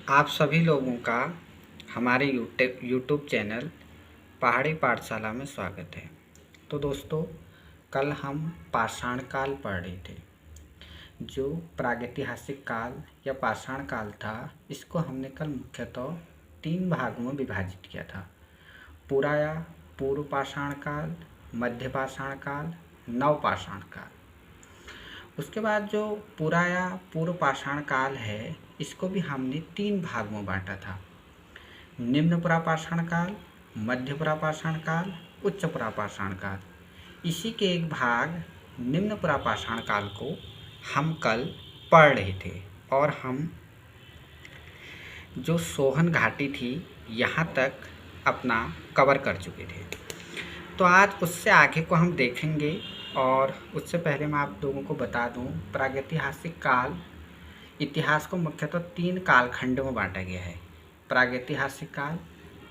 आप सभी लोगों का हमारे यूट्यूब चैनल पहाड़ी पाठशाला में स्वागत है। तो दोस्तों, कल हम पाषाण काल पढ़ रहे थे। जो प्रागैतिहासिक काल या पाषाण काल था, इसको हमने कल मुख्यतः 3 भागों में विभाजित किया था। पूरा या पूर्व पाषाण काल, मध्य पाषाण काल, नव पाषाण काल। उसके बाद जो पूरा या पूर्व पाषाण काल है, इसको भी हमने 3 भाग में बांटा था। निम्न पुरापाषाण काल, मध्य पुरापाषाण काल, उच्च पुरापाषाण काल। इसी के एक भाग निम्न पुरापाषाण काल को हम कल पढ़ रहे थे और हम जो सोहन घाटी थी यहाँ तक अपना कवर कर चुके थे। तो आज उससे आगे को हम देखेंगे। और उससे पहले मैं आप लोगों को बता दूं, प्रागैतिहासिक काल इतिहास को मुख्यतः 3 कालखंड में बांटा गया है। प्रागैतिहासिक काल,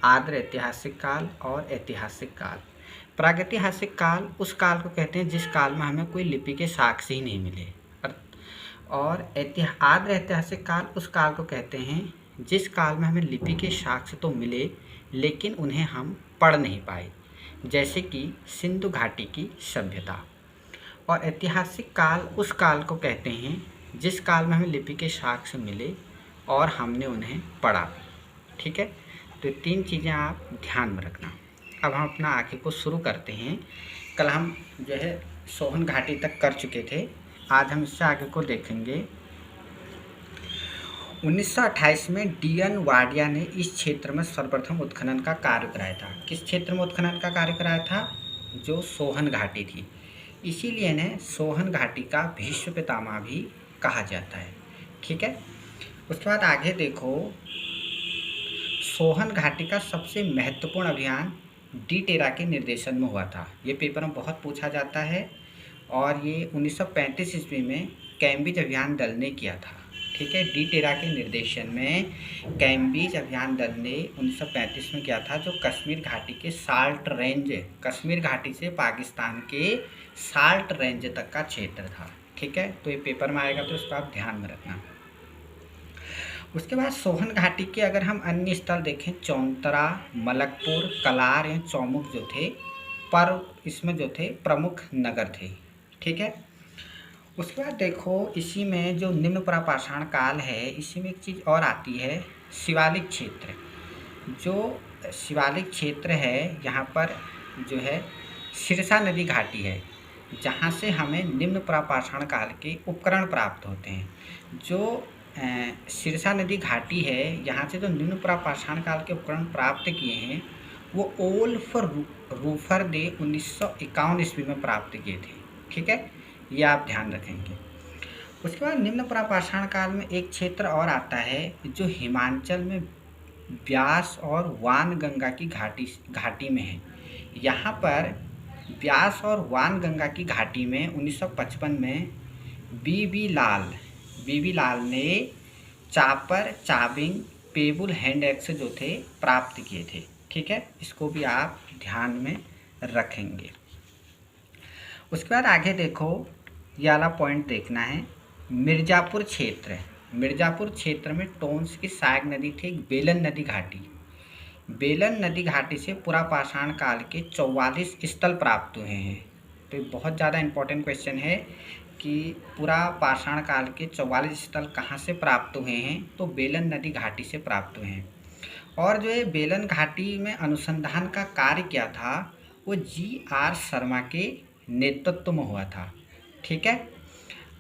आद्र ऐतिहासिक काल और ऐतिहासिक काल। प्रागैतिहासिक काल उस काल को कहते हैं जिस काल में हमें कोई लिपि के साक्ष्य ही नहीं मिले। और आद्र ऐतिहासिक काल उस काल को कहते हैं जिस काल में हमें लिपि के साक्ष्य तो मिले लेकिन उन्हें हम पढ़ नहीं पाए, जैसे कि सिंधु घाटी की सभ्यता। और ऐतिहासिक काल उस काल को कहते हैं जिस काल में हमें लिपि के साक्ष्य मिले और हमने उन्हें पढ़ा। ठीक है, तो ये 3 चीज़ें आप ध्यान में रखना। अब हम अपना आगे को शुरू करते हैं। कल हम जो है सोहन घाटी तक कर चुके थे, आज हम इससे आगे को देखेंगे। 1928 में डी.एन. वाडिया ने इस क्षेत्र में सर्वप्रथम उत्खनन का कार्य कराया था। किस क्षेत्र में उत्खनन का कार्य कराया था? जो सोहन घाटी थी। इसीलिए इन्हें सोहन घाटी का भीष्म पितामह भी कहा जाता है। ठीक है, उसके बाद आगे देखो, सोहन घाटी का सबसे महत्वपूर्ण अभियान डी टेरा के निर्देशन में हुआ था। ये पेपर में बहुत पूछा जाता है और ये 1935 ईस्वी में कैम्ब्रिज अभियान दल ने किया था। ठीक है, डी टेरा के निर्देशन में कैम्ब्रिज अभियान दल ने 1935 में किया था, जो कश्मीर घाटी के साल्ट रेंज, कश्मीर घाटी से पाकिस्तान के साल्ट रेंज तक का क्षेत्र था। ठीक है, तो ये पेपर में आएगा तो इसको आप ध्यान में रखना। उसके बाद सोहन घाटी के अगर हम अन्य स्थल देखें, चौंतरा, मलकपुर, कलार या चौमुख जो थे, पर इसमें जो थे प्रमुख नगर थे। ठीक है, उसके बाद देखो, इसी में जो निम्न पुरापाषाण काल है, इसी में एक चीज़ और आती है, शिवालिक क्षेत्र। जो शिवालिक क्षेत्र है, यहाँ पर जो है सिरसा नदी घाटी है, जहाँ से हमें निम्न पुरापाषाण काल के उपकरण प्राप्त होते हैं। जो सिरसा नदी घाटी है, यहाँ से जो निम्न पुरापाषाण काल के उपकरण प्राप्त किए हैं, वो ओल्फ रूफर ने 1951 ईस्वी में प्राप्त किए थे। ठीक है, ये आप ध्यान रखेंगे। उसके बाद निम्न पुरापाषाण काल में एक क्षेत्र और आता है जो हिमाचल में ब्यास और वानगंगा की घाटी में है। यहाँ पर ब्यास और वानगंगा की घाटी में 1955 में बीबी लाल ने चापर, चाबिंग, पेबुल हैंड एक्स जो थे प्राप्त किए थे। ठीक है, इसको भी आप ध्यान में रखेंगे। उसके बाद आगे देखो, ये वाला पॉइंट देखना है, मिर्ज़ापुर क्षेत्र में टोंस की सहायक नदी थी बेलन नदी घाटी। बेलन नदी घाटी से पुरापाषाण काल के 44 स्थल प्राप्त हुए हैं। तो ये बहुत ज़्यादा इम्पोर्टेंट क्वेश्चन है कि पुरापाषाण काल के 44 स्थल कहाँ से प्राप्त हुए हैं? तो बेलन नदी घाटी से प्राप्त हुए हैं। और जो ये बेलन घाटी में अनुसंधान का कार्य किया था, वो G.R. शर्मा के नेतृत्व में हुआ था। ठीक है,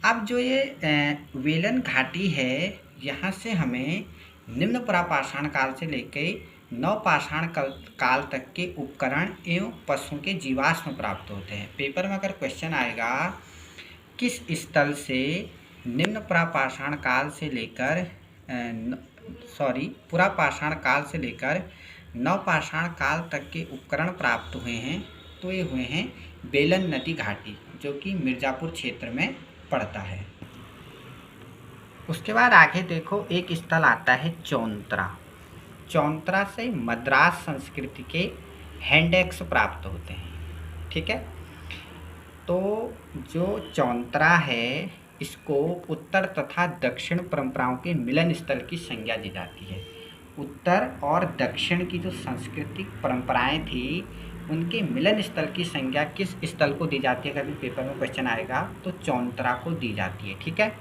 अब जो ये बेलन घाटी है, यहाँ से हमें निम्न पुरापाषाण काल से लेकर नवपाषाण काल तक के उपकरण एवं पशुओं के जीवाश्म प्राप्त होते हैं। पेपर में अगर क्वेश्चन आएगा, किस स्थल से निम्न पुरापाषाण काल से लेकर पुरापाषाण काल से लेकर नवपाषाण काल तक के उपकरण प्राप्त हुए हैं, तो ये हुए हैं बेलन नदी घाटी, जो कि मिर्ज़ापुर क्षेत्र में पड़ता है। उसके बाद आगे देखो, एक स्थल आता है चौंतरा से मद्रास संस्कृति के हैंडेक्स प्राप्त होते हैं। ठीक है, तो जो चौंतरा है, इसको उत्तर तथा दक्षिण परंपराओं के मिलन स्थल की संज्ञा दी जाती है। उत्तर और दक्षिण की जो सांस्कृतिक परंपराएं थी उनके मिलन स्थल की संज्ञा किस स्थल को दी जाती है, कभी पेपर में क्वेश्चन आएगा तो चौंतरा को दी जाती है। ठीक है।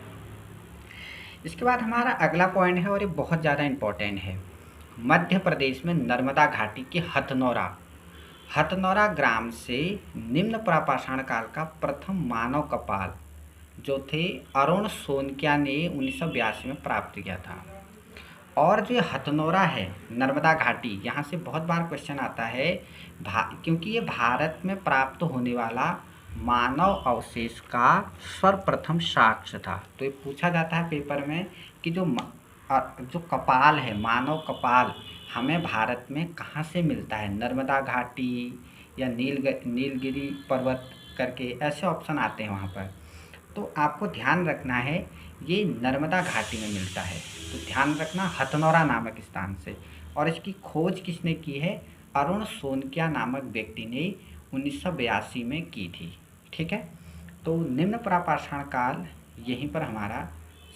इसके बाद हमारा अगला पॉइंट है और ये बहुत ज़्यादा इम्पोर्टेंट है। मध्य प्रदेश में नर्मदा घाटी के हथनौरा ग्राम से निम्न प्रापाषाण काल का प्रथम मानव कपाल जो थे अरुण सोनकिया ने 1982 में प्राप्त किया था। और जो ये हथनौरा है नर्मदा घाटी, यहाँ से बहुत बार क्वेश्चन आता है क्योंकि ये भारत में प्राप्त होने वाला मानव अवशेष का सर्वप्रथम साक्ष्य था। तो ये पूछा जाता है पेपर में कि जो कपाल है, मानव कपाल हमें भारत में कहाँ से मिलता है, नर्मदा घाटी या नीलगिरी पर्वत करके ऐसे ऑप्शन आते हैं वहाँ पर। तो आपको ध्यान रखना है ये नर्मदा घाटी में मिलता है, तो ध्यान रखना हथनौरा नामक स्थान से। और इसकी खोज किसने की है, अरुण सोनकिया नामक व्यक्ति ने 1982 में की थी। ठीक है। तो निम्न प्रापाषाण काल यहीं पर हमारा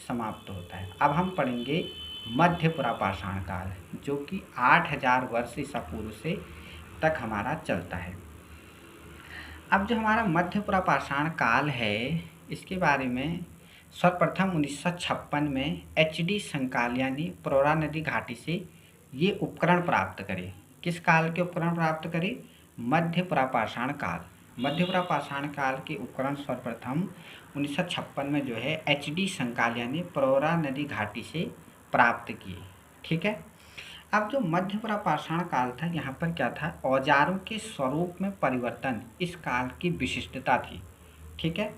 समाप्त होता है। अब हम पढ़ेंगे मध्य प्रापाषाण काल जो कि 8000 वर्ष ईसा पूर्व से तक हमारा चलता है। अब जो हमारा मध्य प्रापाषाण काल है इसके बारे में सर्वप्रथम 1956 में HD संकालिया ने प्रवरा नदी घाटी से ये उपकरण प्राप्त करे। किस काल के उपकरण प्राप्त करे, मध्य प्रापाषाण काल। मध्य प्रापाषाण काल के उपकरण सर्वप्रथम 1956 में जो है HD संकालिया ने प्रवरा नदी घाटी से प्राप्त किए। ठीक है। अब जो मध्य प्रापाषाण काल था यहाँ पर क्या था, औजारों के स्वरूप में परिवर्तन इस काल की विशिष्टता थी। ठीक है।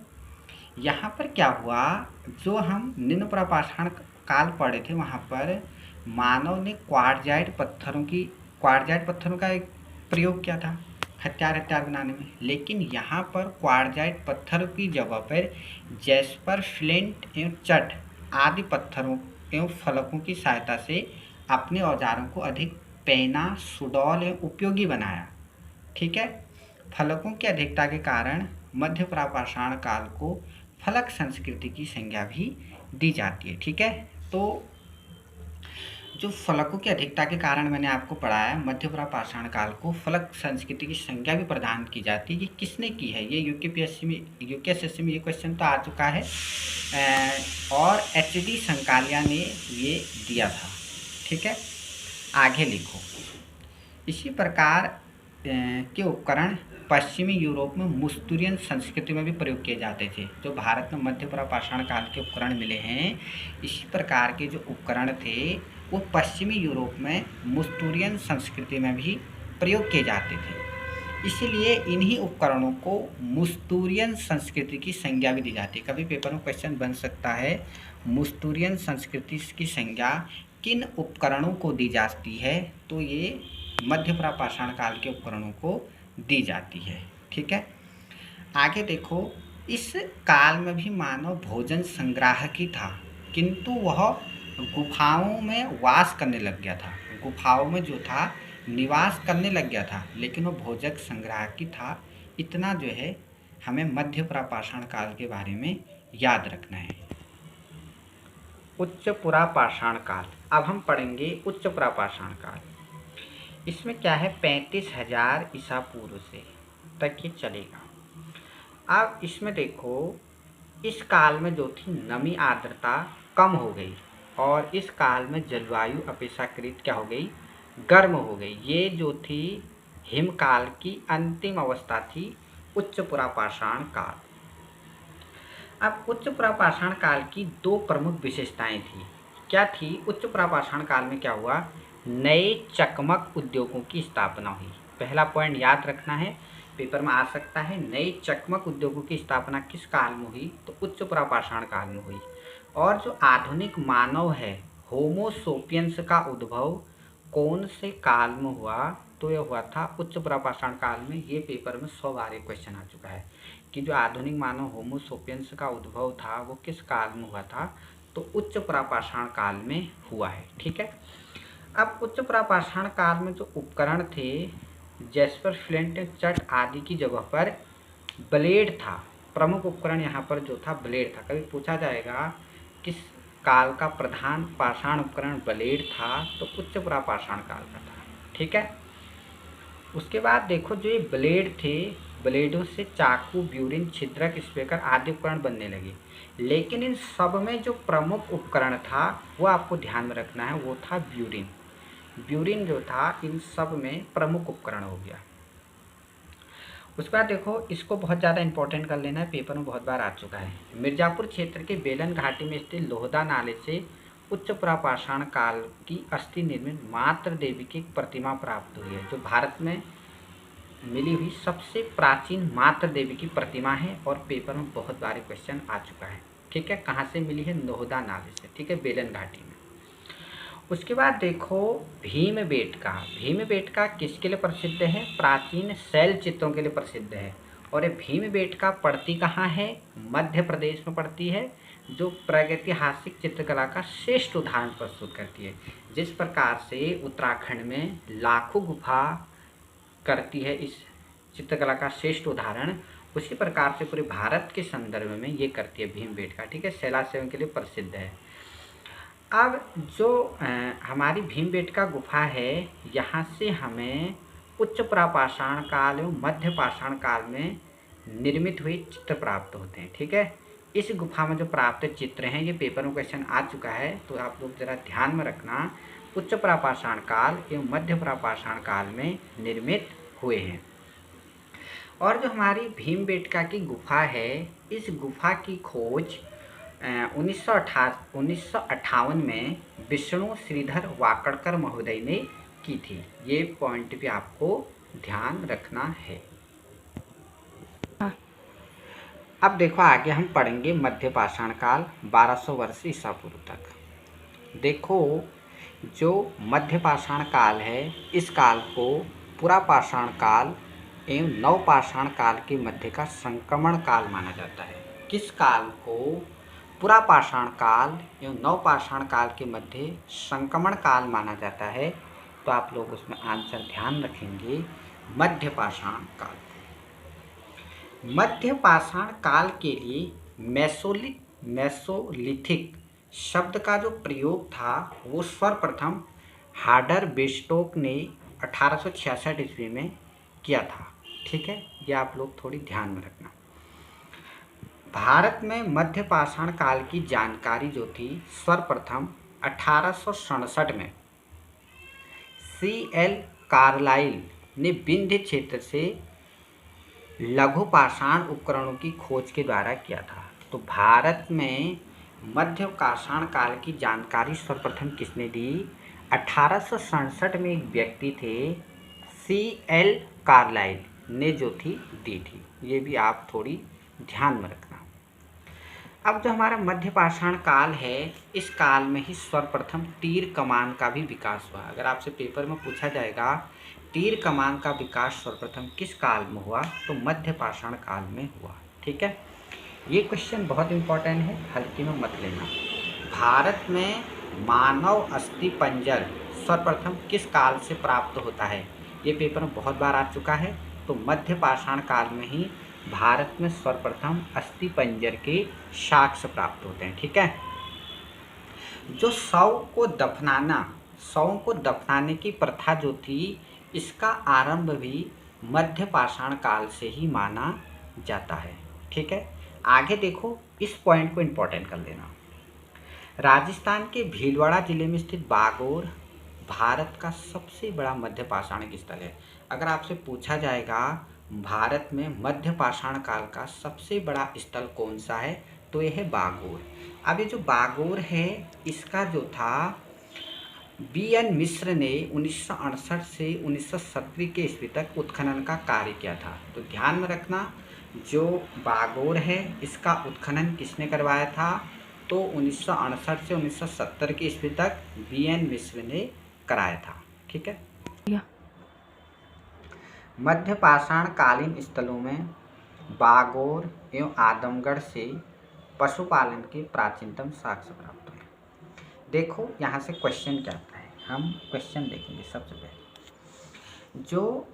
यहाँ पर क्या हुआ, जो हम निम्न प्रापाषाण काल पढ़े थे वहाँ पर मानव ने क्वार्जाइट पत्थरों का एक प्रयोग किया था हथियार बनाने में। लेकिन यहाँ पर क्वार्जाइट पत्थरों की जगह पर जैस्पर, फ्लिंट एवं चट आदि पत्थरों एवं फलकों की सहायता से अपने औजारों को अधिक पैना, सुडौल एवं उपयोगी बनाया। ठीक है। फलकों की अधिकता के कारण मध्य प्रापाषाण काल को फलक संस्कृति की संज्ञा भी दी जाती है। ठीक है। तो जो फलकों की अधिकता के कारण मैंने आपको पढ़ाया, मध्य प्रापाषाण काल को फलक संस्कृति की संज्ञा भी प्रदान की जाती है। ये किसने की है, ये यूकेएसएससी में ये क्वेश्चन तो आ चुका है और HD संकालिया ने ये दिया था। ठीक है। आगे लिखो। इसी प्रकार के उपकरण पश्चिमी यूरोप में मुस्तूरियन संस्कृति में भी प्रयोग किए जाते थे। जो भारत में मध्य प्रापाषाण काल के उपकरण मिले हैं, इसी प्रकार के जो उपकरण थे वो पश्चिमी यूरोप में मुस्तूरियन संस्कृति में भी प्रयोग किए जाते थे। इसीलिए इन्हीं उपकरणों को मुस्तूरियन संस्कृति की संज्ञा भी दी जाती है। कभी पेपर में क्वेश्चन बन सकता है, मुस्तूरियन संस्कृति की संज्ञा किन उपकरणों को दी जाती है, तो ये मध्य प्रापाषाण काल के उपकरणों को दी जाती है। ठीक है। आगे देखो, इस काल में भी मानव भोजन संग्राहकी था, किंतु वह गुफाओं में वास करने लग गया था। गुफाओं में जो था निवास करने लग गया था, लेकिन वह भोजक संग्राहकी था। इतना जो है हमें मध्य प्रापाषाण काल के बारे में याद रखना है। उच्च पुरापाषाण काल। अब हम पढ़ेंगे उच्च प्रापाषाण काल। इसमें क्या है, 35,000 ईसा पूर्व से तक ये चलेगा। अब इसमें देखो, इस काल में जो थी नमी आर्द्रता कम हो गई और इस काल में जलवायु अपेक्षाकृत क्या हो गई, गर्म हो गई। ये जो थी हिमकाल की अंतिम अवस्था थी उच्च पुरापाषाण काल। अब उच्च प्रापाषाण काल की दो प्रमुख विशेषताएं थी। क्या थी, उच्च प्रापाषाण काल में क्या हुआ, नए चकमक उद्योगों की स्थापना हुई। पहला पॉइंट याद रखना है, पेपर में आ सकता है, नए चकमक उद्योगों की स्थापना किस काल में हुई, तो उच्च प्रापाषाण काल में हुई। और जो आधुनिक मानव है, होमो सोपियंस का उद्भव कौन से काल में हुआ, तो यह हुआ था उच्च प्रापाषाण काल में। ये पेपर में 100 बार क्वेश्चन आ चुका है कि जो आधुनिक मानव होमो सोपियंस का उद्भव था वो किस काल में हुआ था, तो उच्च प्रापाषाण काल में हुआ है। ठीक है। अब उच्च प्रापाषाण काल में जो उपकरण थे, जैस्पर, फ्लिंट, चट आदि की जगह पर ब्लेड था। प्रमुख उपकरण यहाँ पर जो था ब्लेड था। कभी पूछा जाएगा किस काल का प्रधान पाषाण उपकरण ब्लेड था, तो उच्च पुरापाषाण काल का था। ठीक है। उसके बाद देखो जो ये ब्लेड थे, ब्लेडों से चाकू, ब्यूरिन, छिद्रक, स्पैकर आदि उपकरण बनने लगे। लेकिन इन सब में जो प्रमुख उपकरण था वो आपको ध्यान में रखना है, वो था ब्यूरिन। ब्यूरिन जो था इन सब में प्रमुख उपकरण हो गया। उसके बाद देखो इसको बहुत ज़्यादा इंपॉर्टेंट कर लेना है, पेपर में बहुत बार आ चुका है। मिर्ज़ापुर क्षेत्र के बेलन घाटी में स्थित लोहदा नाले से उच्च पुरापाषाण काल की अस्थि निर्मित मात्र देवी की एक प्रतिमा प्राप्त हुई है, जो भारत में मिली हुई सबसे प्राचीन मात्र देवी की प्रतिमा है और पेपर में बहुत बार क्वेश्चन आ चुका है। ठीक है, कहाँ से मिली है? लोहदा नाले से। ठीक है, बेलन घाटी में। उसके बाद देखो भीमबेटका। भीमबेटका किसके लिए प्रसिद्ध है? प्राचीन शैल चित्रों के लिए प्रसिद्ध है। और ये भीमबेटका पड़ती कहाँ है? मध्य प्रदेश में पड़ती है, जो प्रागैतिहासिक चित्रकला का श्रेष्ठ उदाहरण प्रस्तुत करती है। जिस प्रकार से उत्तराखंड में लाखों गुफा करती है इस चित्रकला का श्रेष्ठ उदाहरण, उसी प्रकार से पूरे भारत के संदर्भ में ये करती है भीमबेटका। ठीक है, शैला सेवन के लिए प्रसिद्ध है। अब जो हमारी भीमबेटका गुफा है, यहाँ से हमें उच्च पुरापाषाण काल एवं मध्य पाषाण काल में निर्मित हुए चित्र प्राप्त होते हैं। ठीक है, इस गुफा में जो प्राप्त चित्र हैं ये पेपर में क्वेश्चन आ चुका है, तो आप लोग जरा ध्यान में रखना। उच्च पुरापाषाण काल एवं मध्य पुरापाषाण काल में निर्मित हुए हैं। और जो हमारी भीमबेटका की गुफा है, इस गुफा की खोज 1958 में विष्णु श्रीधर वाकड़कर महोदय ने की थी। ये पॉइंट भी आपको ध्यान रखना है। अब देखो आगे हम पढ़ेंगे मध्य पाषाण काल 1200 वर्ष ईसा पूर्व तक। देखो जो मध्य पाषाण काल है, इस काल को पुरापाषाण काल एवं नवपाषाण काल के मध्य का संक्रमण काल माना जाता है। किस काल को पुरापाषाण काल एवं नवपाषाण काल के मध्य संक्रमण काल माना जाता है? तो आप लोग उसमें आंसर ध्यान रखेंगे, मध्य पाषाण काल। मध्य पाषाण काल के लिए मेसोलिथिक शब्द का जो प्रयोग था वो सर्वप्रथम हार्डर बेस्टोक ने 1866 ईस्वी में किया था। ठीक है, ये आप लोग थोड़ी ध्यान में रखना। भारत में मध्य पाषाण काल की जानकारी जो थी सर्वप्रथम 1867 में C.L. कार्लाइल ने विंध्य क्षेत्र से लघु पाषाण उपकरणों की खोज के द्वारा किया था। तो भारत में मध्य पाषाण काल की जानकारी सर्वप्रथम किसने दी? 1867 में एक व्यक्ति थे, C.L. कार्लाइल ने जो थी दी थी। ये भी आप थोड़ी ध्यान में रखना। अब जो हमारा मध्य पाषाण काल है, इस काल में ही सर्वप्रथम तीर कमान का भी विकास हुआ। अगर आपसे पेपर में पूछा जाएगा तीर कमान का विकास सर्वप्रथम किस काल में हुआ, तो मध्य पाषाण काल में हुआ। ठीक है, ये क्वेश्चन बहुत इंपॉर्टेंट है, हल्के में मत लेना। भारत में मानव अस्थि पंजर सर्वप्रथम किस काल से प्राप्त होता है? ये पेपर में बहुत बार आ चुका है। तो मध्य पाषाण काल में ही भारत में सर्वप्रथम अस्थि पंजर के साक्ष्य प्राप्त होते हैं। ठीक है, जो शव को दफनाने की प्रथा जो थी, इसका आरंभ भी मध्य पाषाण काल से ही माना जाता है। ठीक है, आगे देखो इस पॉइंट को इंपॉर्टेंट कर लेना। राजस्थान के भीलवाड़ा जिले में स्थित बागोर भारत का सबसे बड़ा मध्य पाषाणिक स्थल है। अगर आपसे पूछा जाएगा भारत में मध्य पाषाण काल का सबसे बड़ा स्थल कौन सा है, तो यह है बागोर। अब ये जो बागोर है, इसका जो था B.N. मिश्र ने 1968 से 1970 के ईस्वी तक उत्खनन का कार्य किया था। तो ध्यान में रखना, जो बागोर है इसका उत्खनन किसने करवाया था? तो 1968 से 1970 के ईस्वी तक B.N. मिश्र ने कराया था। ठीक है, मध्य पाषाण कालीन स्थलों में बागोर एवं आदमगढ़ से पशुपालन के प्राचीनतम साक्ष्य प्राप्त हुए। देखो यहाँ से क्वेश्चन क्या आता है, हम क्वेश्चन देखेंगे। सबसे पहले जो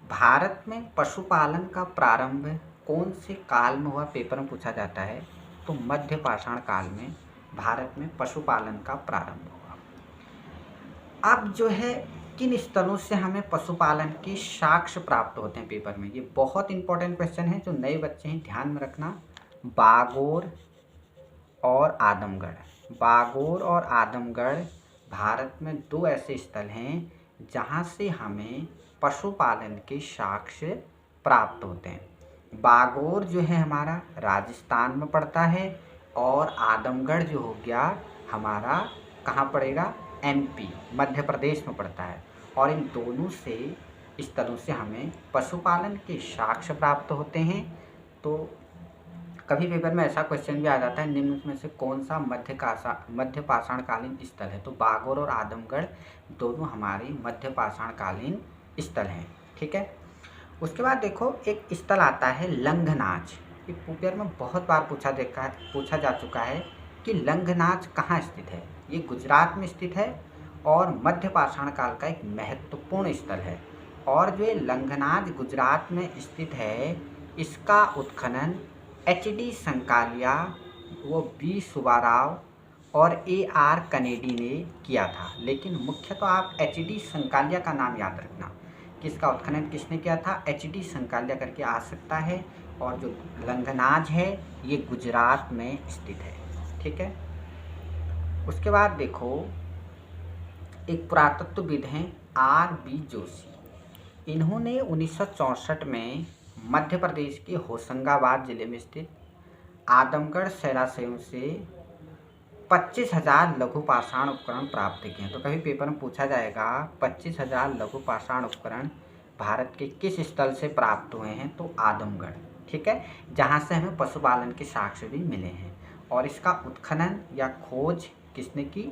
भारत में पशुपालन का प्रारंभ कौन से काल में हुआ, पेपर में पूछा जाता है, तो मध्य पाषाण काल में भारत में पशुपालन का प्रारंभ हुआ। अब जो है किन स्थलों से हमें पशुपालन के साक्ष्य प्राप्त होते हैं पेपर में, ये बहुत इंपॉर्टेंट क्वेश्चन है जो नए बच्चे हैं ध्यान में रखना। बागोर और आदमगढ़। बागोर और आदमगढ़ भारत में दो ऐसे स्थल हैं जहाँ से हमें पशुपालन के साक्ष्य प्राप्त होते हैं। बागोर जो है हमारा राजस्थान में पड़ता है और आदमगढ़ जो हो गया हमारा कहाँ पड़ेगा, एमपी मध्य प्रदेश में पड़ता है। और इन दोनों से स्थलों से हमें पशुपालन के साक्ष्य प्राप्त होते हैं। तो कभी पेपर में ऐसा क्वेश्चन भी आ जाता है, निम्न में से कौन सा मध्य पाषाणकालीन स्थल है, तो बागोर और आदमगढ़ दोनों हमारी मध्य पाषाणकालीन स्थल हैं। ठीक है। उसके बाद देखो एक स्थल आता है लंघनाच। ये पेपर में बहुत बार पूछा जा चुका है कि लंघनाच कहाँ स्थित है। ये गुजरात में स्थित है और मध्य पाषाण काल का एक महत्वपूर्ण स्थल है। और जो ये लंघनाच गुजरात में स्थित है, इसका उत्खनन HD संकालिया, वो B सुब्बाराव और AR कनेडी ने किया था। लेकिन मुख्य तो आप HD संकालिया का नाम याद रखना कि इसका उत्खनन किसने किया था, HD संकालिया करके आ सकता है। और जो लंघनाच है ये गुजरात में स्थित है। ठीक है। उसके बाद देखो एक पुरातत्वविद हैं RB जोशी। इन्होंने 1964 में मध्य प्रदेश के होशंगाबाद जिले में स्थित आदमगढ़ शैलाशयों से 25,000 लघु पाषाण उपकरण प्राप्त किए हैं। तो कभी पेपर में पूछा जाएगा 25,000 लघु पाषाण उपकरण भारत के किस स्थल से प्राप्त हुए हैं, तो आदमगढ़। ठीक है, जहाँ से हमें पशुपालन के साक्ष्य भी मिले हैं। और इसका उत्खनन या खोज किसने की,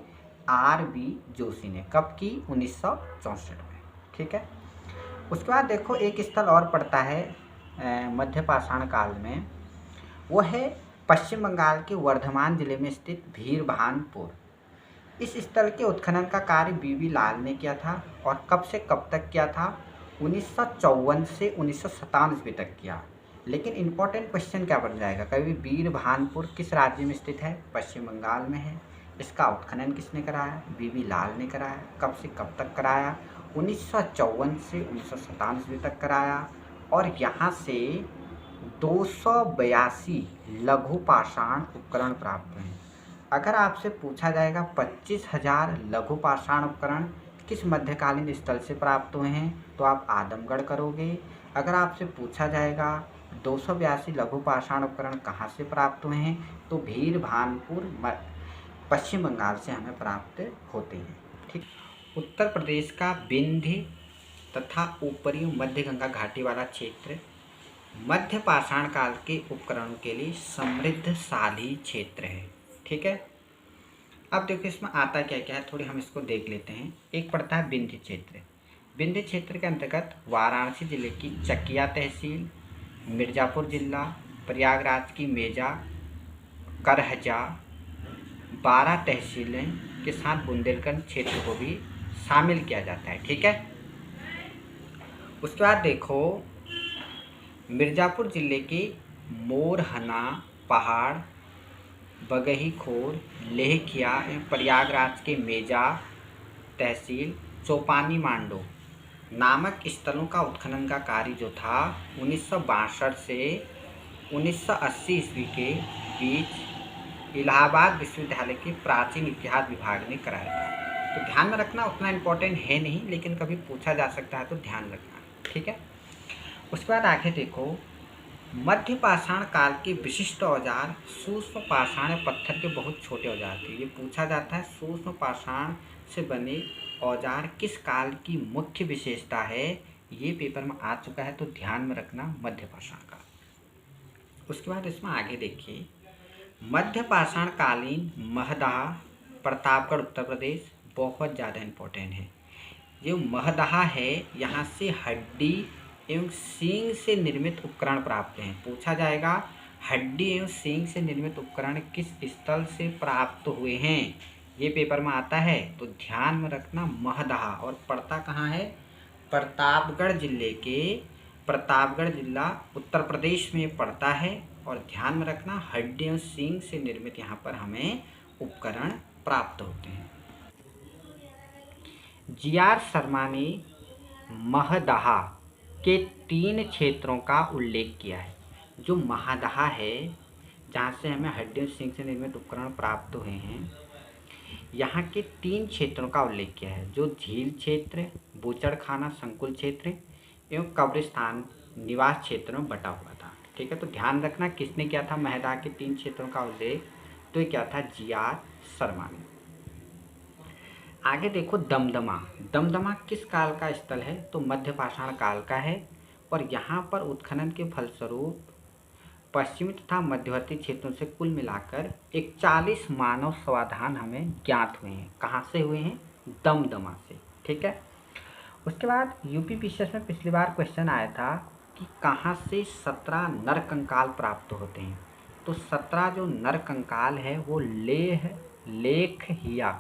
RB जोशी ने। कब की, 1964 में। ठीक है। उसके बाद देखो एक स्थल और पड़ता है मध्य पाषाण काल में, वो है पश्चिम बंगाल के वर्धमान जिले में स्थित भीरभानपुर। इस स्थल के उत्खनन का कार्य BV लाल ने किया था। और कब से कब तक किया था, 1954 से 1957 ईस्वी तक किया। लेकिन इम्पोर्टेंट क्वेश्चन क्या बन जाएगा, कभी भीरभानपुर किस राज्य में स्थित है, पश्चिम बंगाल में है। इसका उत्खनन किसने कराया, BV लाल ने कराया। कब से कब तक कराया, 1954 से 1957 ईस्वी तक कराया। और यहाँ से 282 लघु पाषाण उपकरण प्राप्त हुए हैं। अगर आपसे पूछा जाएगा 25,000 लघु पाषाण उपकरण किस मध्यकालीन स्थल से प्राप्त हुए हैं, तो आप आदमगढ़ करोगे। अगर आपसे पूछा जाएगा 282 लघु पाषाण उपकरण कहाँ से प्राप्त हुए हैं, तो भीरभानपुर पश्चिम बंगाल से हमें प्राप्त होते हैं। ठीक। उत्तर प्रदेश का विंध्य तथा ऊपरी मध्य गंगा घाटी वाला क्षेत्र मध्य पाषाण काल के उपकरणों के लिए समृद्धशाली क्षेत्र है। ठीक है। अब देखो इसमें आता क्या क्या है, थोड़ी हम इसको देख लेते हैं। एक पड़ता है विंध्य क्षेत्र। विंध्य क्षेत्र के अंतर्गत वाराणसी जिले की चकिया तहसील, मिर्ज़ापुर जिला, प्रयागराज की मेजा, करहजा, 12 तहसीलें के साथ बुंदेलखंड क्षेत्र को भी शामिल किया जाता है। ठीक है। उसके बाद देखो मिर्ज़ापुर जिले के मोरहना पहाड़, बगहीखोर, लेहखिया एवं प्रयागराज के मेजा तहसील, चौपानी मांडो नामक स्थलों का उत्खनन का कार्य जो था 1962 से 1980 ईस्वी के बीच इलाहाबाद विश्वविद्यालय के प्राचीन इतिहास विभाग ने कराया था। तो ध्यान में रखना, उतना इम्पोर्टेंट है नहीं, लेकिन कभी पूछा जा सकता है तो ध्यान रखना। ठीक है। उसके बाद आगे देखो मध्य पाषाण काल के विशिष्ट औजार सूक्ष्म पाषाण पत्थर के बहुत छोटे औजार थे। ये पूछा जाता है सूक्ष्म पाषाण से बने औजार किस काल की मुख्य विशेषता है, ये पेपर में आ चुका है, तो ध्यान में रखना मध्य पाषाण काल। उसके बाद इसमें आगे देखिए मध्य पाषाण कालीन महदाह, प्रतापगढ़ उत्तर प्रदेश, बहुत ज़्यादा इम्पोर्टेंट है। जो महदाह है यहाँ से हड्डी एवं सींग से निर्मित उपकरण प्राप्त हैं। पूछा जाएगा हड्डी एवं सींग से निर्मित उपकरण किस स्थल से प्राप्त हुए हैं, ये पेपर में आता है, तो ध्यान में रखना महदाह। और पड़ता कहाँ है, प्रतापगढ़ जिले के प्रतापगढ़ जिला उत्तर प्रदेश में पड़ता है। और ध्यान में रखना, हड्डियों सींग से निर्मित यहाँ पर हमें उपकरण प्राप्त होते हैं। जी.आर. शर्मा ने महदहा के 3 क्षेत्रों का उल्लेख किया है। जो महदहा है, जहाँ से हमें हड्डियों सींग से निर्मित उपकरण प्राप्त हुए हैं, यहाँ के 3 क्षेत्रों का उल्लेख किया है, जो झील क्षेत्र, बूचड़खाना संकुल क्षेत्र एवं कब्रिस्तान निवास क्षेत्र में बटा हुआ था। ठीक है, तो ध्यान रखना किसने किया था महदहा के 3 क्षेत्रों का उल्लेख, तो ये क्या था, जी.आर. शर्मा ने। आगे देखो दमदमा। दमदमा किस काल का स्थल है, तो मध्य पाषाण काल का है। और यहाँ पर उत्खनन के फलस्वरूप पश्चिमी तथा मध्यवर्ती क्षेत्रों से कुल मिलाकर 41 मानव समाधान हमें ज्ञात हुए हैं। कहाँ से हुए हैं, दमदमा से। ठीक है, उसके बाद यूपी पीसीएस में पिछली बार क्वेश्चन आया था कि कहाँ से 17 नर कंकाल प्राप्त होते हैं। तो 17 जो नर कंकाल है वो लेखहिया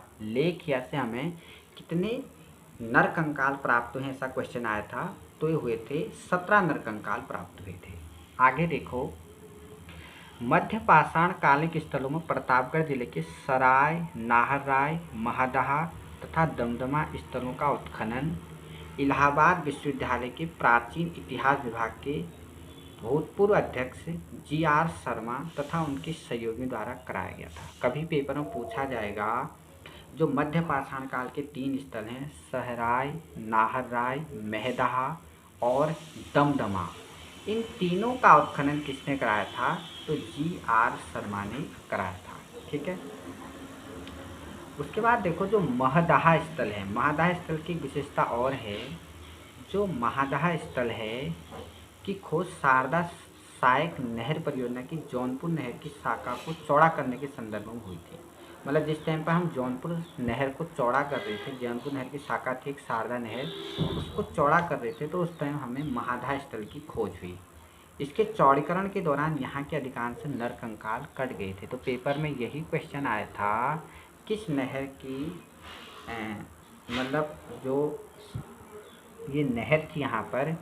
से हमें कितने नर कंकाल प्राप्त हुए, ऐसा क्वेश्चन आया था। तो ये हुए थे 17 नर कंकाल प्राप्त हुए थे। आगे देखो, मध्य पाषाण कालिक स्थलों में प्रतापगढ़ जिले के सराय, नाहरराय, महदहा तथा दमदमा स्थलों का उत्खनन इलाहाबाद विश्वविद्यालय के प्राचीन इतिहास विभाग के भूतपूर्व अध्यक्ष जी.आर. शर्मा तथा उनके सहयोगियों द्वारा कराया गया था। कभी पेपर में पूछा जाएगा, जो मध्य पाषाण काल के 3 स्थल हैं, सहराय, नाहरराय, महदहा और दमदमा, इन तीनों का उत्खनन किसने कराया था, तो जी.आर. शर्मा ने कराया था। ठीक है, उसके बाद देखो जो महदहा स्थल है, महदहा स्थल की विशेषता और है, जो महदहा स्थल है की खोज शारदा सहायक नहर परियोजना की जौनपुर नहर की शाखा को चौड़ा करने के संदर्भ में हुई थी। मतलब जिस टाइम पर हम जौनपुर नहर को चौड़ा कर रहे थे, जौनपुर नहर की शाखा थी एक शारदा नहर, उसको चौड़ा कर रहे थे, तो उस टाइम हमें महदहा स्थल की खोज हुई। इसके चौड़ीकरण के दौरान यहाँ के अधिकांश नर कंकाल कट गए थे। तो पेपर में यही क्वेश्चन आया था, किस नहर की मतलब जो ये नहर थी यहाँ पर,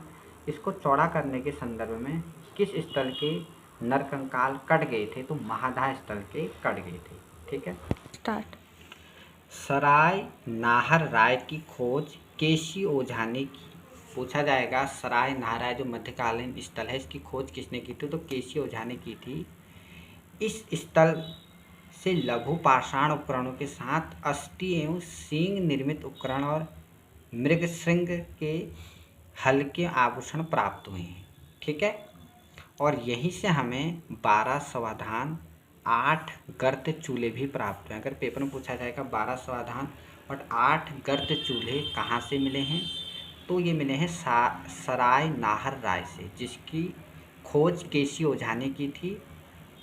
इसको चौड़ा करने के संदर्भ में किस स्थल के नर कंकाल कट गए थे, तो महदहा स्थल के कट गए थे। ठीक है, स्टार्ट। सराय नाहरराय की खोज केसी ओझा ने की। पूछा जाएगा सराय नाहरराय जो मध्यकालीन स्थल है, इसकी खोज किसने की थी, तो केसी ओझा ने की थी। इस स्थल से लघु पाषाण उपकरणों के साथ अस्थि एवं सींग निर्मित उपकरण और मृगशृंग के हल्के आभूषण प्राप्त हुए हैं। ठीक है, और यहीं से हमें 12 समाधान, 8 गर्त चूल्हे भी प्राप्त हुए। अगर पेपर में पूछा जाएगा 12 समाधान और 8 गर्त चूल्हे कहाँ से मिले हैं, तो ये मिले हैं सराय नाहरराय से, जिसकी खोज केसी ओझा ने की थी।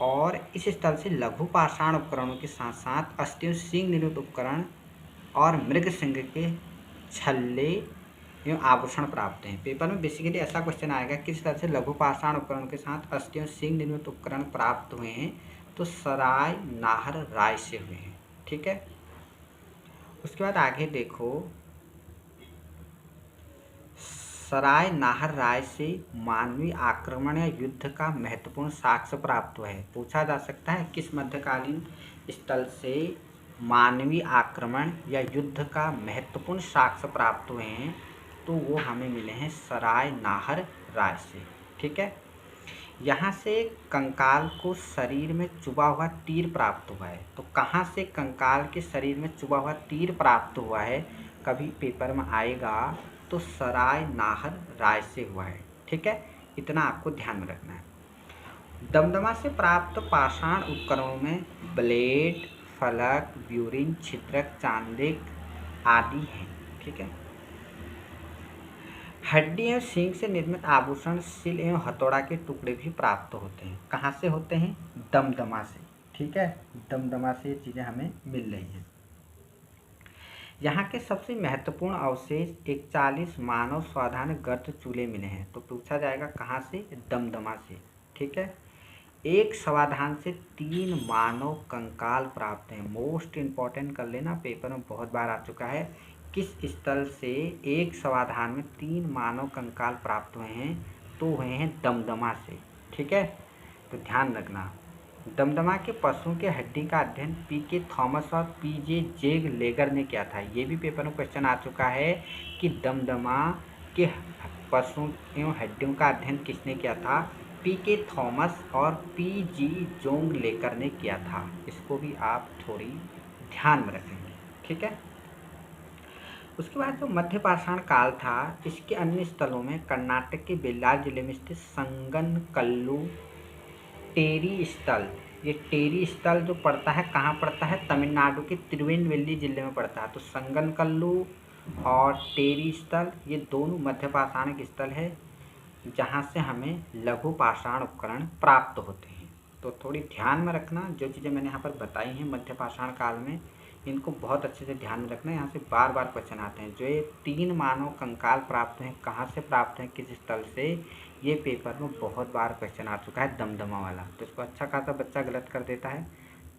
और इस स्थल से लघु पाषाण उपकरणों के साथ साथ अस्थि सींग निर्मित उपकरण और मृगशृंग के छल्ले एवं आभूषण प्राप्त हैं। पेपर में बेसिकली ऐसा क्वेश्चन आएगा, किस तरह से लघु पाषाण उपकरण के साथ अस्थि एवं सींग निर्मित उपकरण प्राप्त हुए हैं, तो सराय नाहरराय से हुए हैं। ठीक है, उसके बाद आगे देखो, सराय नाहरराय से मानवीय आक्रमण या युद्ध का महत्वपूर्ण साक्ष्य प्राप्त हुआ है। पूछा जा सकता है किस मध्यकालीन स्थल से मानवीय आक्रमण या युद्ध का महत्वपूर्ण साक्ष्य प्राप्त हुए हैं, तो वो हमें मिले हैं सराय नाहरराय से। ठीक है, यहाँ से कंकाल को शरीर में चुभा हुआ तीर प्राप्त हुआ है। तो कहाँ से कंकाल के शरीर में चुभा हुआ तीर प्राप्त हुआ है, कभी पेपर में आएगा, तो सराय नाहरराय से हुआ है। ठीक है, इतना आपको ध्यान में रखना है। दमदमा से प्राप्त पाषाण उपकरणों में ब्लेड, फलक, ब्यूरिन, छिद्रक, चांदिक आदि हैं। ठीक है, हड्डी एवं सींग से निर्मित आभूषण, सिल एवं हथौड़ा के टुकड़े भी प्राप्त होते हैं। कहाँ से होते हैं, दमदमा से। ठीक है, दमदमा से ये चीज़ें हमें मिल रही हैं। यहाँ के सबसे महत्वपूर्ण अवशेष 41 मानव स्वाधान गर्त चूल्हे मिले हैं। तो पूछा जाएगा कहाँ से, दमदमा से। ठीक है, एक समाधान से 3 मानव कंकाल प्राप्त हैं। मोस्ट इम्पॉर्टेंट कर लेना, पेपर में बहुत बार आ चुका है। किस स्थल से एक समाधान में 3 मानव कंकाल प्राप्त हुए हैं, तो हुए हैं दमदमा से। ठीक है, तो ध्यान रखना, दमदमा के पशुओं के हड्डी का अध्ययन पीके थॉमस और पीजे जेग लेगर ने किया था। ये भी पेपर में क्वेश्चन आ चुका है कि दमदमा के पशुओं एवं हड्डियों का अध्ययन किसने किया था? पीके थॉमस और पीजी जोंग लेकर ने किया था। इसको भी आप थोड़ी ध्यान में रखेंगे। ठीक है, उसके बाद जो मध्य पाषाण काल था, इसके अन्य स्थलों में कर्नाटक के बेल्लार जिले में स्थित संगनकल्लू टेरी स्थल, ये टेरी स्थल जो पड़ता है कहाँ पड़ता है? तमिलनाडु के तिरुनेलवेली जिले में पड़ता है। तो संगनकल्लू और टेरी स्थल ये दोनों मध्य पाषाणिक स्थल है जहाँ से हमें लघु पाषाण उपकरण प्राप्त होते हैं। तो थोड़ी ध्यान में रखना, जो चीज़ें मैंने यहाँ पर बताई हैं मध्य पाषाण काल में, इनको बहुत अच्छे से ध्यान में रखना। यहाँ से बार बार क्वेश्चन आते हैं। जो ये 3 मानव कंकाल प्राप्त हैं, कहाँ से प्राप्त हैं, किस स्थल से, ये पेपर में बहुत बार क्वेश्चन आ चुका है, दमदमा वाला। तो इसको अच्छा खासा बच्चा गलत कर देता है,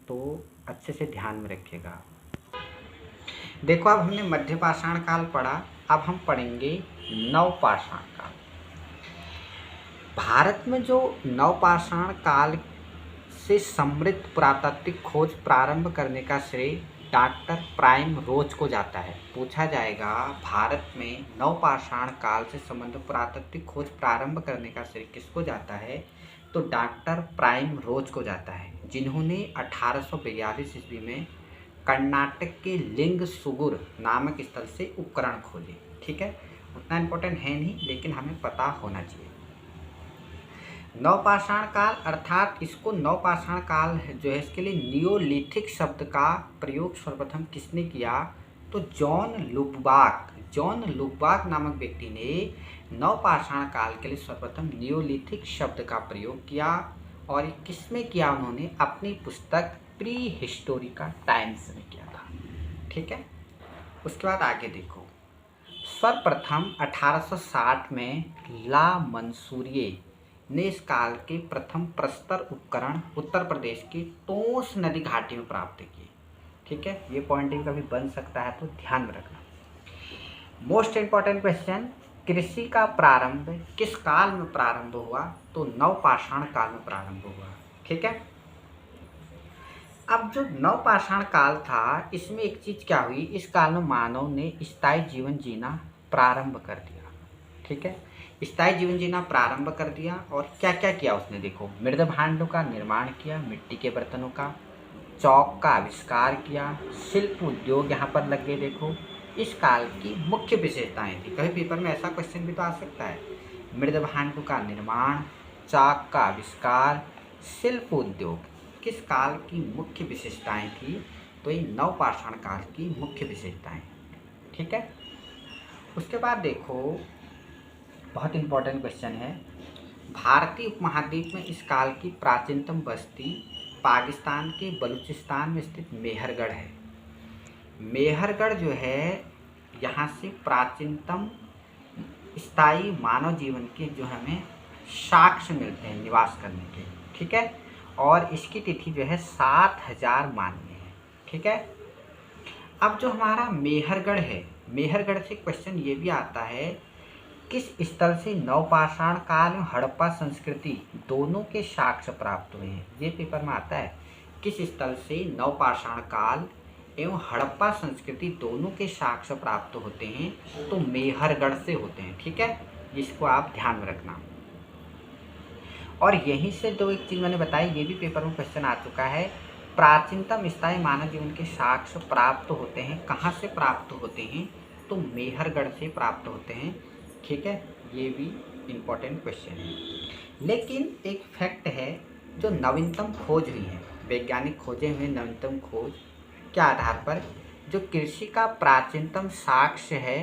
तो अच्छे से ध्यान में रखिएगा। देखो, अब हमने मध्य पाषाण काल पढ़ा, अब हम पढ़ेंगे नवपाषाण काल। भारत में जो नवपाषाण काल से समृद्ध पुरातात्विक खोज प्रारंभ करने का श्रेय डॉक्टर प्राइम रोज को जाता है। पूछा जाएगा, भारत में नवपाषाण काल से संबंधित पुरातात्विक खोज प्रारंभ करने का श्रेय किसको जाता है? तो डॉक्टर प्राइम रोज को जाता है, जिन्होंने 1842 ईस्वी में कर्नाटक के लिंगसुगुर नामक स्थल से उपकरण खोजे। ठीक है, उतना इम्पोर्टेंट है नहीं, लेकिन हमें पता होना चाहिए। नवपाषाण काल अर्थात इसको नवपाषाण काल जो है, इसके लिए नियोलिथिक शब्द का प्रयोग सर्वप्रथम किसने किया? तो जॉन लुबाक नामक व्यक्ति ने नवपाषाण काल के लिए सर्वप्रथम नियोलिथिक शब्द का प्रयोग किया। और ये किसमें किया? उन्होंने अपनी पुस्तक प्री हिस्टोरिका टाइम्स में किया था। ठीक है, उसके बाद आगे देखो, सर्वप्रथम 1860 में ला मंसूरिये ने इस काल के प्रथम प्रस्तर उपकरण उत्तर प्रदेश की तोंस नदी घाटी में प्राप्त किए। ठीक है, ये पॉइंट भी कभी बन सकता है, तो ध्यान में रखना। मोस्ट इम्पॉर्टेंट क्वेश्चन, कृषि का प्रारंभ किस काल में प्रारंभ हुआ? तो नवपाषाण काल में प्रारंभ हुआ। ठीक है, अब जो नवपाषाण काल था, इसमें एक चीज क्या हुई? इस काल में मानव ने स्थायी जीवन जीना प्रारंभ कर दिया। ठीक है, स्थायी जीवन जीना प्रारंभ कर दिया। और क्या क्या किया उसने? देखो, मृद भांडों का निर्माण किया, मिट्टी के बर्तनों का, चौक का आविष्कार किया, शिल्प उद्योग यहाँ पर लग गए। देखो, इस काल की मुख्य विशेषताएं थी। कभी पेपर में ऐसा क्वेश्चन भी तो आ सकता है, मृद भांडों का निर्माण, चाक का आविष्कार, शिल्प उद्योग, किस काल की मुख्य विशेषताएं थी? तो ये नवपाषाण काल की मुख्य विशेषताएं। ठीक है, उसके बाद देखो, बहुत इंपॉर्टेंट क्वेश्चन है, भारतीय उपमहाद्वीप में इस काल की प्राचीनतम बस्ती पाकिस्तान के बलूचिस्तान में स्थित मेहरगढ़ है। मेहरगढ़ जो है, यहाँ से प्राचीनतम स्थायी मानव जीवन के जो हमें साक्ष्य मिलते हैं निवास करने के। ठीक है, और इसकी तिथि जो है 7000 मान्य है। ठीक है, अब जो हमारा मेहरगढ़ है, मेहरगढ़ से क्वेश्चन ये भी आता है, किस स्थल से नवपाषाण काल में हड़प्पा संस्कृति दोनों के साक्ष्य प्राप्त हुए हैं? ये पेपर में आता है, किस स्थल से नवपाषाण काल एवं हड़प्पा संस्कृति दोनों के साक्ष्य प्राप्त होते हैं? तो मेहरगढ़ से होते हैं। ठीक है, इसको आप ध्यान में रखना। और यहीं से जो एक चीज़ मैंने बताई, ये भी पेपर में क्वेश्चन आ चुका है, प्राचीनतम स्थायी मानव जीवन के साक्ष्य प्राप्त होते हैं, कहाँ से प्राप्त होते हैं? तो मेहरगढ़ से प्राप्त होते हैं। ठीक है, ये भी इम्पोर्टेंट क्वेश्चन है। लेकिन एक फैक्ट है, जो नवीनतम खोज हुई है, वैज्ञानिक खोजें हुए नवीनतम खोज के आधार पर जो कृषि का प्राचीनतम साक्ष्य है,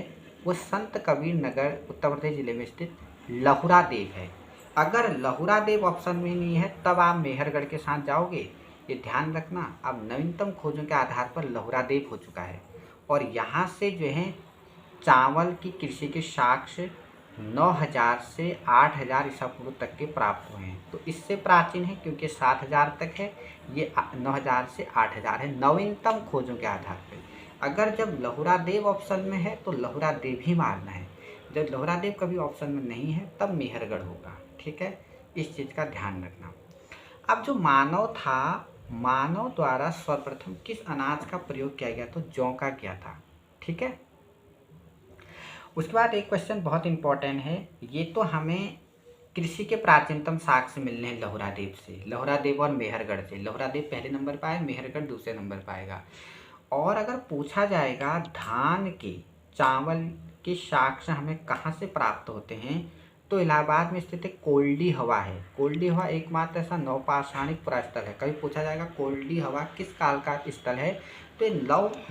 वो संत कबीर नगर उत्तर प्रदेश जिले में स्थित लहुरा देव है। अगर लहुरा देव ऑप्शन में नहीं है, तब आप मेहरगढ़ के साथ जाओगे। ये ध्यान रखना, अब नवीनतम खोजों के आधार पर लहुरा देव हो चुका है। और यहाँ से जो है चावल की कृषि के साक्ष्य 9000 से 8000 ईसा पूर्व तक के प्राप्त हुए हैं। तो इससे प्राचीन है, क्योंकि 7000 तक है, ये 9000 से 8000 है नवीनतम खोजों के आधार पर। अगर जब लहुरा देव ऑप्शन में है, तो लहुरा देव ही मानना है। जब लोहरादेव कभी ऑप्शन में नहीं है तब मेहरगढ़ होगा। ठीक है, इस चीज़ का ध्यान रखना। अब जो मानव था, मानव द्वारा सर्वप्रथम किस अनाज का प्रयोग किया गया? तो जौ का किया था। ठीक है, उसके बाद एक क्वेश्चन बहुत इंपॉर्टेंट है, ये तो हमें कृषि के प्राचीनतम साक्ष्य मिलने हैं लोहरादेव से, लोहरादेव और मेहरगढ़ से। लोहरादेव पहले नंबर पर आए, मेहरगढ़ दूसरे नंबर पर आएगा। और अगर पूछा जाएगा धान के, चावल के साक्ष्य हमें कहाँ से प्राप्त होते हैं, तो इलाहाबाद में स्थित एक कोल्डी हवा है। कोल्डी हवा एकमात्र ऐसा नवपाषाणिक पुरास्थल है। कभी पूछा जाएगा कोल्डी हवा किस काल का स्थल है, तो ये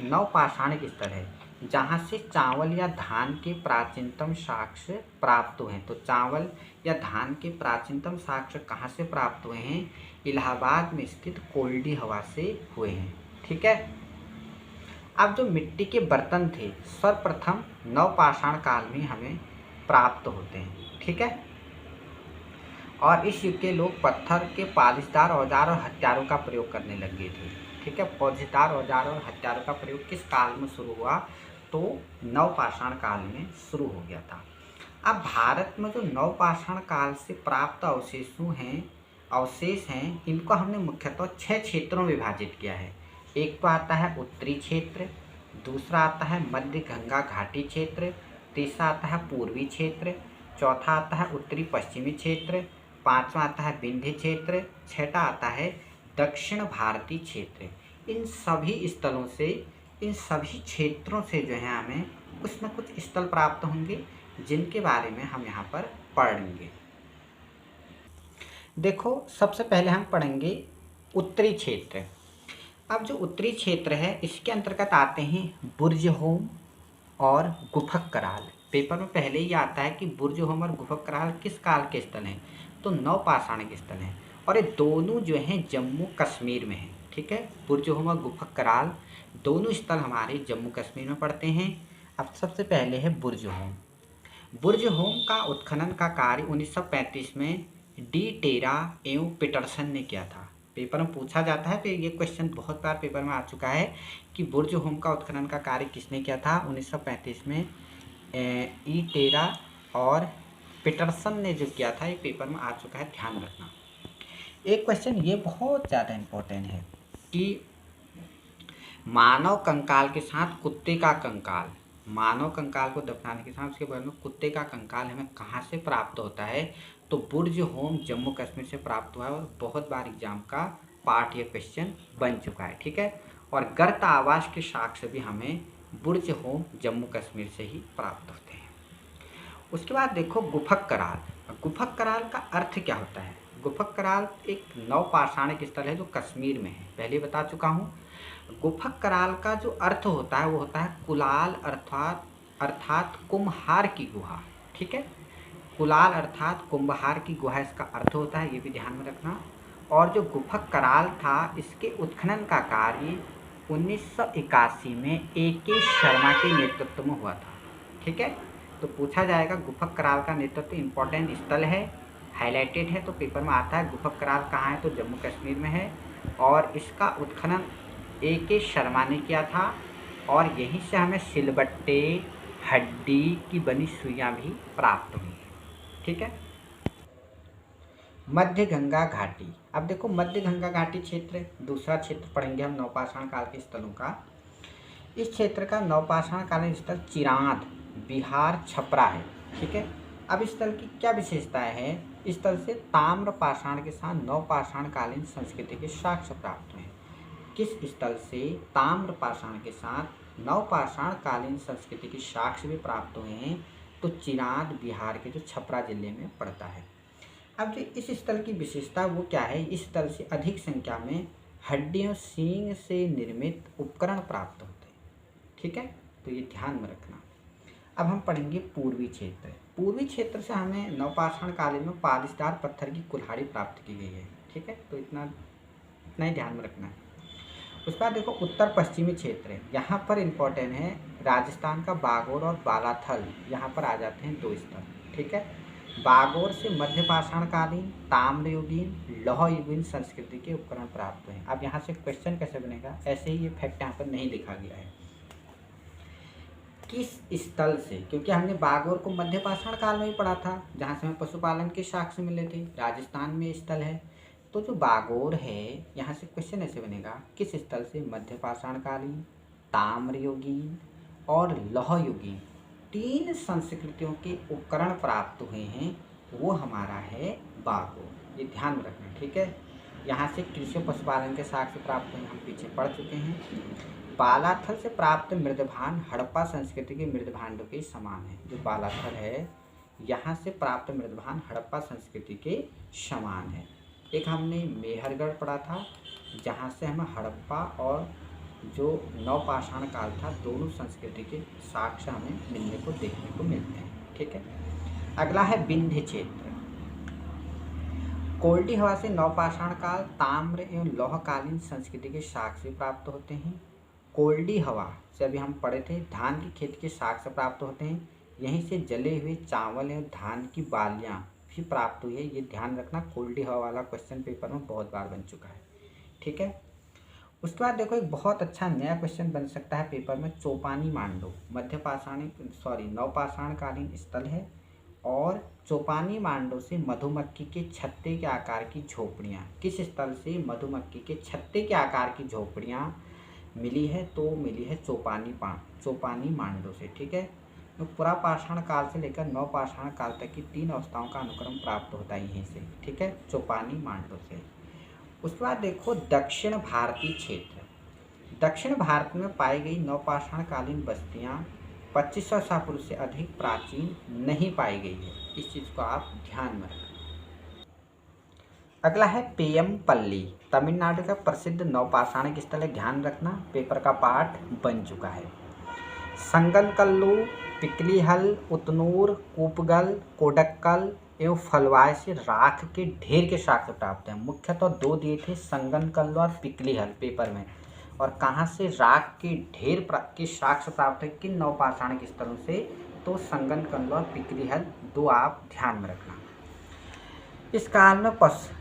नवपाषाणिक स्थल है, जहाँ से चावल या धान के प्राचीनतम साक्ष्य प्राप्त हुए हैं। तो चावल या धान के प्राचीनतम साक्ष्य कहाँ से प्राप्त हुए हैं? इलाहाबाद में स्थित कोल्डी हवा से हुए हैं। ठीक है, अब जो मिट्टी के बर्तन थे सर्वप्रथम नवपाषाण काल में हमें प्राप्त होते हैं। ठीक है, और इस युग के लोग पत्थर के पालिशदार औजार और हथियारों का प्रयोग करने लगे थे। ठीक है, पालिशदार औजार और हथियारों का प्रयोग किस काल में शुरू हुआ? तो नवपाषाण काल में शुरू हो गया था। अब भारत में जो नवपाषाण काल से प्राप्त अवशेष हैं, इनको हमने मुख्यतः 6 क्षेत्रों में विभाजित किया है। एक तो आता है उत्तरी क्षेत्र, दूसरा आता है मध्य गंगा घाटी क्षेत्र, तीसरा आता है पूर्वी क्षेत्र, चौथा आता है उत्तरी पश्चिमी क्षेत्र, पांचवा आता है विंध्य क्षेत्र, छठा आता है दक्षिण भारतीय क्षेत्र। इन सभी स्थलों से, इन सभी क्षेत्रों से जो है हमें कुछ न कुछ स्थल प्राप्त होंगे, जिनके बारे में हम यहाँ पर पढ़ेंगे। देखो, सबसे पहले हम पढ़ेंगे उत्तरी क्षेत्र। अब जो उत्तरी क्षेत्र है, इसके अंतर्गत आते हैं बुर्जहोम और गुफक कराल। पेपर में पहले ही आता है कि बुर्जहोम और गुफक कराल किस काल के स्थल हैं, तो नवपाषाणिक स्थल हैं, और ये दोनों जो हैं जम्मू कश्मीर में हैं। ठीक है, बुर्जहोम और गुफक कराल दोनों स्थल हमारे जम्मू कश्मीर में पड़ते हैं। अब सबसे पहले है बुर्जहोम। बुर्जहोम का उत्खनन का कार्य 1935 में डी टेरा एवं पीटरसन ने किया था। पेपर में पूछा जाता है, तो ये क्वेश्चन बहुत बार पेपर में आ चुका है कि बुर्जहोम का उत्खनन का कार्य किसने किया था? 1935 में ई टेरा और पीटरसन ने जो किया था, ये पेपर में आ चुका है, ध्यान रखना। एक क्वेश्चन ये बहुत ज़्यादा इम्पोर्टेंट है कि मानव कंकाल के साथ कुत्ते का कंकाल, मानव कंकाल को दफनाने के साथ उसके बाद में कुत्ते का कंकाल हमें कहाँ से प्राप्त होता है? तो बुर्जहोम जम्मू कश्मीर से प्राप्त हुआ है, और बहुत बार एग्जाम का पार्ट ये क्वेश्चन बन चुका है। ठीक है, और गर्त आवास के साक्ष्य भी हमें बुर्जहोम जम्मू कश्मीर से ही प्राप्त होते हैं। उसके बाद देखो गुफक कराल। गुफक कराल का अर्थ क्या होता है? गुफक कराल एक नवपाषाणिक स्थल है जो कश्मीर में है, पहले बता चुका हूँ। गुफक कराल का जो अर्थ होता है वो होता है कुलाल अर्थात कुम्हार की गुहा। ठीक है, कुलाल अर्थात कुम्हार की गुहा इसका अर्थ होता है, ये भी ध्यान में रखना। और जो गुफक कराल था, इसके उत्खनन का कार्य 1981 में A.K. शर्मा के नेतृत्व में हुआ था। ठीक है, तो पूछा जाएगा गुफक कराल का नेतृत्व, इंपॉर्टेंट स्थल है, हाईलाइटेड है, तो पेपर में आता है। गुफक कराल कहाँ है? तो जम्मू कश्मीर में है, और इसका उत्खनन A.K. शर्मा ने किया था, और यहीं से हमें सिलबट्टे, हड्डी की बनी सुइयाँ भी प्राप्त हुई। ठीक है, मध्य गंगा घाटी। अब देखो, मध्य गंगा घाटी क्षेत्र दूसरा क्षेत्र पढ़ेंगे हम नवपाषाण काल के स्थलों का। इस क्षेत्र का नवपाषाण कालीन स्थल चिरांद, बिहार, छपरा है। ठीक है, अब इस स्थल की क्या विशेषताएं हैं? इस स्थल से ताम्रपाषाण के साथ नवपाषाण कालीन संस्कृति के साक्ष्य प्राप्त हुए हैं। किस स्थल से ताम्रपाषाण के साथ नवपाषाण कालीन संस्कृति के साक्ष्य भी प्राप्त हुए हैं? तो चिरांद बिहार के जो छपरा जिले में पड़ता है। अब जो इस स्थल की विशेषता वो क्या है? इस स्थल से अधिक संख्या में हड्डियों सींग से निर्मित उपकरण प्राप्त होते हैं। ठीक है, तो ये ध्यान में रखना। अब हम पढ़ेंगे पूर्वी क्षेत्र। पूर्वी क्षेत्र से हमें नवपाषाण कालीन में पालिशदार पत्थर की कुल्हाड़ी प्राप्त की गई है। ठीक है, तो इतना ही ध्यान में रखना है। उसके बाद देखो उत्तर पश्चिमी क्षेत्र, यहाँ पर इम्पोर्टेंट है राजस्थान का बागोर और बालाथल, यहाँ पर आ जाते हैं दो स्थल। ठीक है, बागोर से मध्यपाषाण कालीन, ताम्रयुगीन, लौहयुगीन संस्कृति के उपकरण प्राप्त हुए हैं। अब यहाँ से क्वेश्चन कैसे बनेगा? ऐसे ही ये फैक्ट यहाँ पर नहीं लिखा गया है। किस स्थल से, क्योंकि हमने बागोर को मध्य पाषाण काल में ही पढ़ा था, जहाँ से हमें पशुपालन के साक्ष्य मिले थे। राजस्थान में स्थल है, तो जो बागोर है यहाँ से क्वेश्चन ऐसे बनेगा, किस स्थल से मध्य पाषाण कालीन, ताम्रयुगीन और लौह युगीन 3 संस्कृतियों के उपकरण प्राप्त हुए हैं, वो हमारा है बागोर। ये ध्यान में रखना, ठीक है। यहाँ से कृषि पशुपालन के साक्ष्य प्राप्त हुए, हम पीछे पढ़ चुके हैं। बालाथल से प्राप्त मृदभांड हड़प्पा संस्कृति के मृदभांडों के समान है। जो बालाथल है यहाँ से प्राप्त मृदभांड हड़प्पा संस्कृति के समान है। एक हमने मेहरगढ़ पढ़ा था, जहाँ से हमें हड़प्पा और जो नवपाषाण काल था दोनों संस्कृति के साक्ष्य हमें मिलने को देखने को मिलते हैं, ठीक है। अगला है विंध्य क्षेत्र। कोल्डी हवा से नवपाषाण काल, ताम्र एवं लौहकालीन संस्कृति के साक्ष्य प्राप्त होते हैं। कोल्डी हवा से अभी हम पढ़े थे धान की खेती के साक्ष्य प्राप्त होते हैं। यहीं से जले हुए चावल एवं धान की बालियाँ भी प्राप्त हुई है। ये ध्यान रखना, कोल्डी हवा वाला क्वेश्चन पेपर में बहुत बार बन चुका है, ठीक है। उसके बाद देखो एक बहुत अच्छा नया क्वेश्चन बन सकता है पेपर में, चौपानी मांडो नवपाषाण कालीन स्थल है। और चौपानी मांडो से मधुमक्खी के छत्ते के आकार की झोपड़ियाँ, किस स्थल से मधुमक्खी के छत्ते के आकार की झोपड़ियाँ मिली है, तो मिली है चौपानी मांडो से, ठीक है। तो पुरापाषाण काल से लेकर नवपाषाण काल तक की 3 अवस्थाओं का अनुक्रम प्राप्त होता है यहीं से, ठीक है, चौपानी मांडो से। उसके बाद देखो दक्षिण भारतीय क्षेत्र। दक्षिण भारत में पाई गई नवपाषाण कालीन बस्तियाँ 2500 ईसा पूर्व से अधिक प्राचीन नहीं पाई गई है। इस चीज़ को आप ध्यान में रखें। अगला है पेयमपल्ली, तमिलनाडु का प्रसिद्ध नवपाषाणिक स्थल है। ध्यान रखना, पेपर का पार्ट बन चुका है। संगनकल्लू, पिकलीहल, उतनूर, कूपगल, कोडक्कल एवं फलवाय से राख के ढेर के साक्ष्य प्राप्त हैं। मुख्यतः 2 दिए थे, संगनकल्लू और पिकलीहल पेपर में। और कहाँ से राख के ढेर के साक्ष्य प्राप्त है, किन नवपाषाणिक स्थलों से, तो संगनकल्लू और पिकलीहल 2 आप ध्यान में रखना। इस काल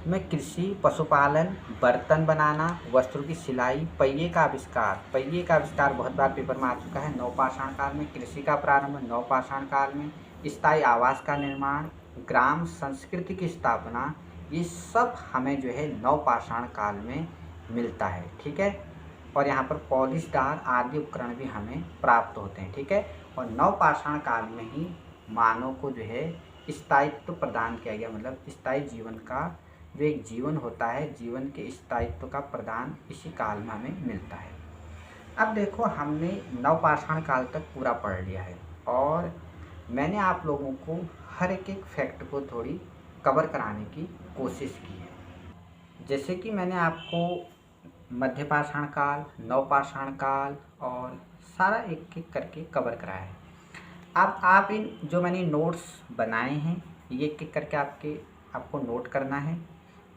में कृषि, पशुपालन, बर्तन बनाना, वस्त्रों की सिलाई, पहिए का आविष्कार बहुत बार पेपर में आ चुका है। नवपाषाण काल में कृषि का प्रारंभ, नवपाषाण काल में स्थायी आवास का निर्माण, ग्राम संस्कृति की स्थापना, ये सब हमें जो है नवपाषाण काल में मिलता है, ठीक है। और यहाँ पर पॉलिशदार आदि उपकरण भी हमें प्राप्त होते हैं, ठीक है। और नवपाषाण काल में ही मानव को जो है स्थायित्व प्रदान किया गया, मतलब स्थायी जीवन का जो एक जीवन होता है, जीवन के स्थायित्व का प्रदान इसी काल में हमें मिलता है। अब देखो हमने नवपाषाण काल तक पूरा पढ़ लिया है और मैंने आप लोगों को हर एक फैक्ट को थोड़ी कवर कराने की कोशिश की है। जैसे कि मैंने आपको मध्यपाषाण काल, नवपाषाण काल और सारा एक एक करके कवर कराया है। अब आप इन जो मैंने नोट्स बनाए हैं ये एक एक करके आपको नोट करना है।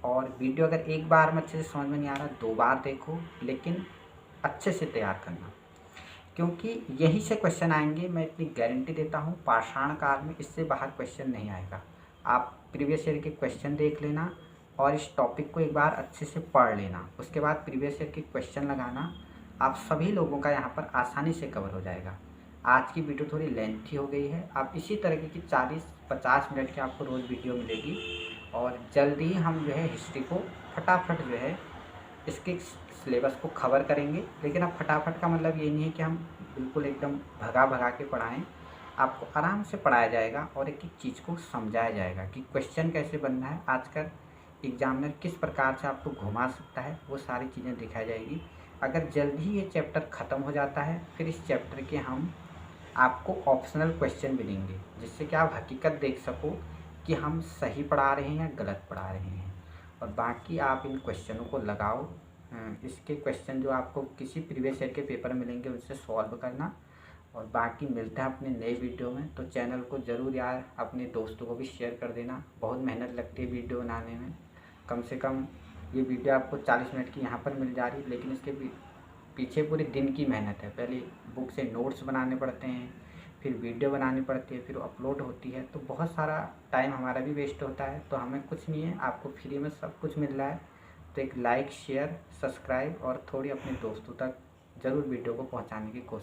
और वीडियो अगर एक बार में अच्छे से समझ में नहीं आ रहा 2 बार देखो, लेकिन अच्छे से तैयार करना, क्योंकि यहीं से क्वेश्चन आएंगे। मैं इतनी गारंटी देता हूँ, पाषाण काल में इससे बाहर क्वेश्चन नहीं आएगा। आप प्रीवियस ईयर के क्वेश्चन देख लेना और इस टॉपिक को एक बार अच्छे से पढ़ लेना, उसके बाद प्रीवियस ईयर के क्वेश्चन लगाना, आप सभी लोगों का यहाँ पर आसानी से कवर हो जाएगा। आज की वीडियो थोड़ी लेंथी हो गई है, आप इसी तरीके की 40-50 मिनट की आपको रोज़ वीडियो मिलेगी। और जल्दी ही हम जो है हिस्ट्री को फटाफट जो है इसके सिलेबस को कवर करेंगे। लेकिन अब फटाफट का मतलब ये नहीं है कि हम बिल्कुल एकदम भगा के पढ़ाएं, आपको आराम से पढ़ाया जाएगा और एक एक चीज़ को समझाया जाएगा कि क्वेश्चन कैसे बनना है, आजकल एग्जामिनर किस प्रकार से आपको घुमा सकता है, वो सारी चीज़ें दिखाई जाएगी। अगर जल्दी ही ये चैप्टर ख़त्म हो जाता है, फिर इस चैप्टर के हम आपको ऑप्शनल क्वेश्चन भी देंगे, जिससे कि आप हकीकत देख सको कि हम सही पढ़ा रहे हैं या गलत पढ़ा रहे हैं। और बाकी आप इन क्वेश्चनों को लगाओ, इसके क्वेश्चन जो आपको किसी प्रीवियस ईयर के पेपर में मिलेंगे उनसे सॉल्व करना। और बाकी मिलते हैं अपने नए वीडियो में। तो चैनल को ज़रूर यार अपने दोस्तों को भी शेयर कर देना। बहुत मेहनत लगती है वीडियो बनाने में, कम से कम ये वीडियो आपको 40 मिनट की यहाँ पर मिल जा रही है, लेकिन इसके पीछे पूरे दिन की मेहनत है। पहले बुक से नोट्स बनाने पड़ते हैं, फिर वीडियो बनानी पड़ती है, फिर अपलोड होती है, तो बहुत सारा टाइम हमारा भी वेस्ट होता है। तो हमें कुछ नहीं है, आपको फ्री में सब कुछ मिल रहा है। तो एक लाइक, शेयर, सब्सक्राइब और थोड़ी अपने दोस्तों तक ज़रूर वीडियो को पहुंचाने की कोशिश